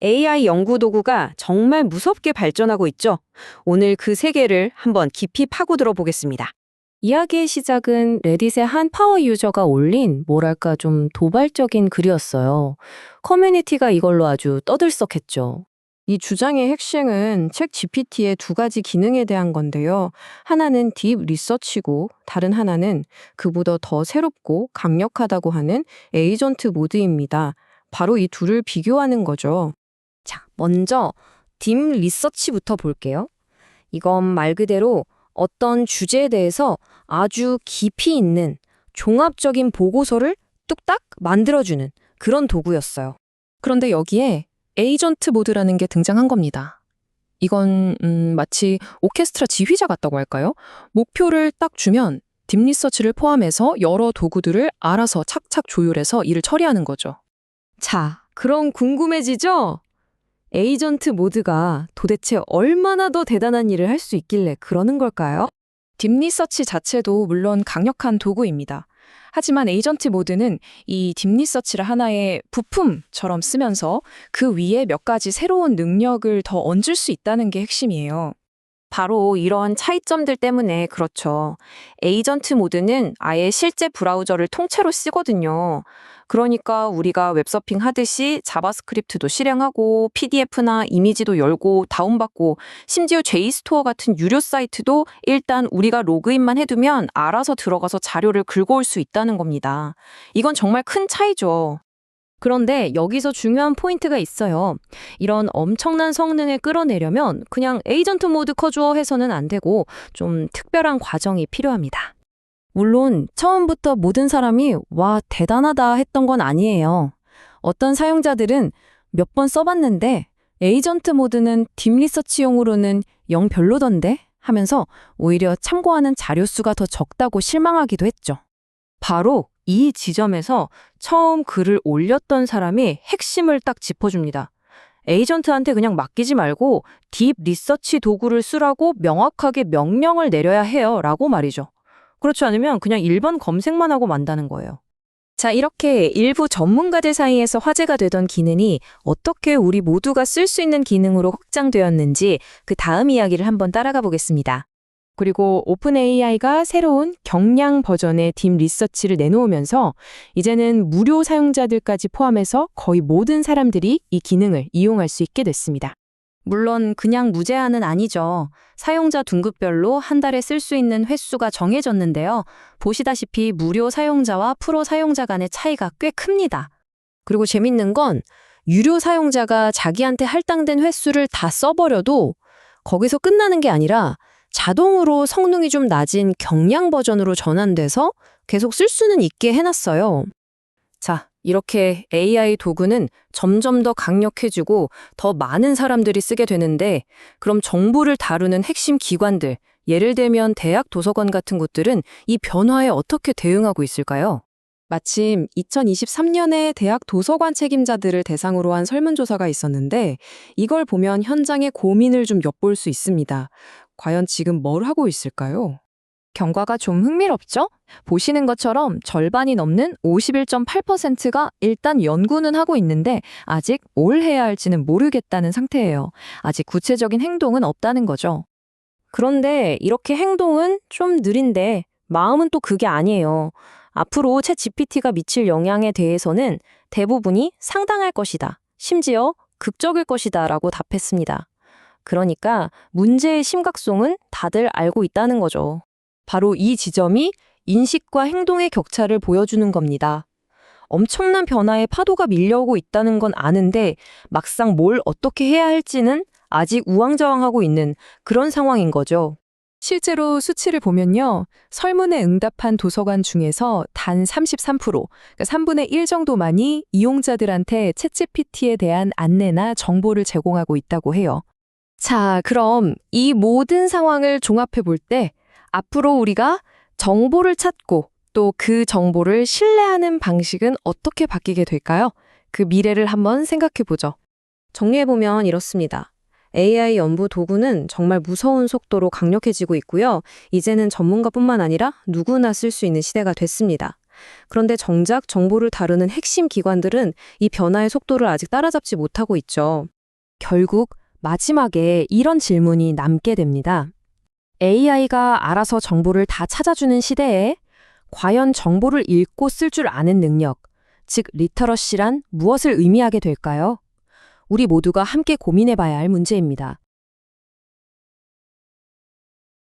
AI 연구 도구가 정말 무섭게 발전하고 있죠. 오늘 그 세계를 한번 깊이 파고들어 보겠습니다. 이야기의 시작은 레딧의 한 파워 유저가 올린 뭐랄까 좀 도발적인 글이었어요. 커뮤니티가 이걸로 아주 떠들썩했죠. 이 주장의 핵심은 책 GPT의 두 가지 기능에 대한 건데요. 하나는 딥 리서치고 다른 하나는 그보다 더 새롭고 강력하다고 하는 에이전트 모드입니다. 바로 이 둘을 비교하는 거죠. 자, 먼저 딥 리서치부터 볼게요. 이건 말 그대로 어떤 주제에 대해서 아주 깊이 있는 종합적인 보고서를 뚝딱 만들어주는 그런 도구였어요. 그런데 여기에 에이전트 모드라는 게 등장한 겁니다. 이건 마치 오케스트라 지휘자 같다고 할까요? 목표를 딱 주면 딥 리서치를 포함해서 여러 도구들을 알아서 착착 조율해서 일을 처리하는 거죠. 자, 그럼 궁금해지죠? 에이전트 모드가 도대체 얼마나 더 대단한 일을 할 수 있길래 그러는 걸까요? 딥 리서치 자체도 물론 강력한 도구입니다. 하지만 에이전트 모드는 이 딥 리서치를 하나의 부품처럼 쓰면서 그 위에 몇 가지 새로운 능력을 더 얹을 수 있다는 게 핵심이에요. 바로 이런 차이점들 때문에 그렇죠. 에이전트 모드는 아예 실제 브라우저를 통째로 쓰거든요. 그러니까 우리가 웹서핑 하듯이 자바스크립트도 실행하고 PDF나 이미지도 열고 다운받고 심지어 JSTOR 같은 유료 사이트도 일단 우리가 로그인만 해두면 알아서 들어가서 자료를 긁어올 수 있다는 겁니다. 이건 정말 큰 차이죠. 그런데 여기서 중요한 포인트가 있어요. 이런 엄청난 성능을 끌어내려면 그냥 에이전트 모드 커주어 해서는 안 되고 좀 특별한 과정이 필요합니다. 물론 처음부터 모든 사람이 와, 대단하다 했던 건 아니에요. 어떤 사용자들은 몇 번 써봤는데 에이전트 모드는 딥 리서치용으로는 영 별로던데 하면서 오히려 참고하는 자료 수가 더 적다고 실망하기도 했죠. 바로 이 지점에서 처음 글을 올렸던 사람이 핵심을 딱 짚어줍니다. 에이전트한테 그냥 맡기지 말고 딥 리서치 도구를 쓰라고 명확하게 명령을 내려야 해요 라고 말이죠. 그렇지 않으면 그냥 일반 검색만 하고 만다는 거예요. 자, 이렇게 일부 전문가들 사이에서 화제가 되던 기능이 어떻게 우리 모두가 쓸 수 있는 기능으로 확장되었는지 그 다음 이야기를 한번 따라가 보겠습니다. 그리고 오픈 AI가 새로운 경량 버전의 딥 리서치를 내놓으면서 이제는 무료 사용자들까지 포함해서 거의 모든 사람들이 이 기능을 이용할 수 있게 됐습니다. 물론 그냥 무제한은 아니죠. 사용자 등급별로 한 달에 쓸 수 있는 횟수가 정해졌는데요. 보시다시피 무료 사용자와 프로 사용자 간의 차이가 꽤 큽니다. 그리고 재밌는 건 유료 사용자가 자기한테 할당된 횟수를 다 써버려도 거기서 끝나는 게 아니라 자동으로 성능이 좀 낮은 경량 버전으로 전환돼서 계속 쓸 수는 있게 해놨어요. 자, 이렇게 AI 도구는 점점 더 강력해지고 더 많은 사람들이 쓰게 되는데 그럼 정보를 다루는 핵심 기관들, 예를 들면 대학 도서관 같은 곳들은 이 변화에 어떻게 대응하고 있을까요? 마침 2023년에 대학 도서관 책임자들을 대상으로 한 설문조사가 있었는데 이걸 보면 현장의 고민을 좀 엿볼 수 있습니다. 과연 지금 뭘 하고 있을까요? 경과가 좀 흥미롭죠? 보시는 것처럼 절반이 넘는 51.8%가 일단 연구는 하고 있는데 아직 뭘 해야 할지는 모르겠다는 상태예요. 아직 구체적인 행동은 없다는 거죠. 그런데 이렇게 행동은 좀 느린데 마음은 또 그게 아니에요. 앞으로 챗 GPT가 미칠 영향에 대해서는 대부분이 상당할 것이다. 심지어 극적일 것이다 라고 답했습니다. 그러니까 문제의 심각성은 다들 알고 있다는 거죠. 바로 이 지점이 인식과 행동의 격차를 보여주는 겁니다. 엄청난 변화의 파도가 밀려오고 있다는 건 아는데 막상 뭘 어떻게 해야 할지는 아직 우왕좌왕하고 있는 그런 상황인 거죠. 실제로 수치를 보면요. 설문에 응답한 도서관 중에서 단 33%, 그러니까 3분의 1 정도만이 이용자들한테 챗GPT에 대한 안내나 정보를 제공하고 있다고 해요. 자, 그럼 이 모든 상황을 종합해 볼 때 앞으로 우리가 정보를 찾고 또 그 정보를 신뢰하는 방식은 어떻게 바뀌게 될까요? 그 미래를 한번 생각해 보죠. 정리해보면 이렇습니다. AI 연구 도구는 정말 무서운 속도로 강력해지고 있고요. 이제는 전문가뿐만 아니라 누구나 쓸 수 있는 시대가 됐습니다. 그런데 정작 정보를 다루는 핵심 기관들은 이 변화의 속도를 아직 따라잡지 못하고 있죠. 결국 마지막에 이런 질문이 남게 됩니다. AI가 알아서 정보를 다 찾아주는 시대에 과연 정보를 읽고 쓸 줄 아는 능력, 즉 리터러시란 무엇을 의미하게 될까요? 우리 모두가 함께 고민해 봐야 할 문제입니다.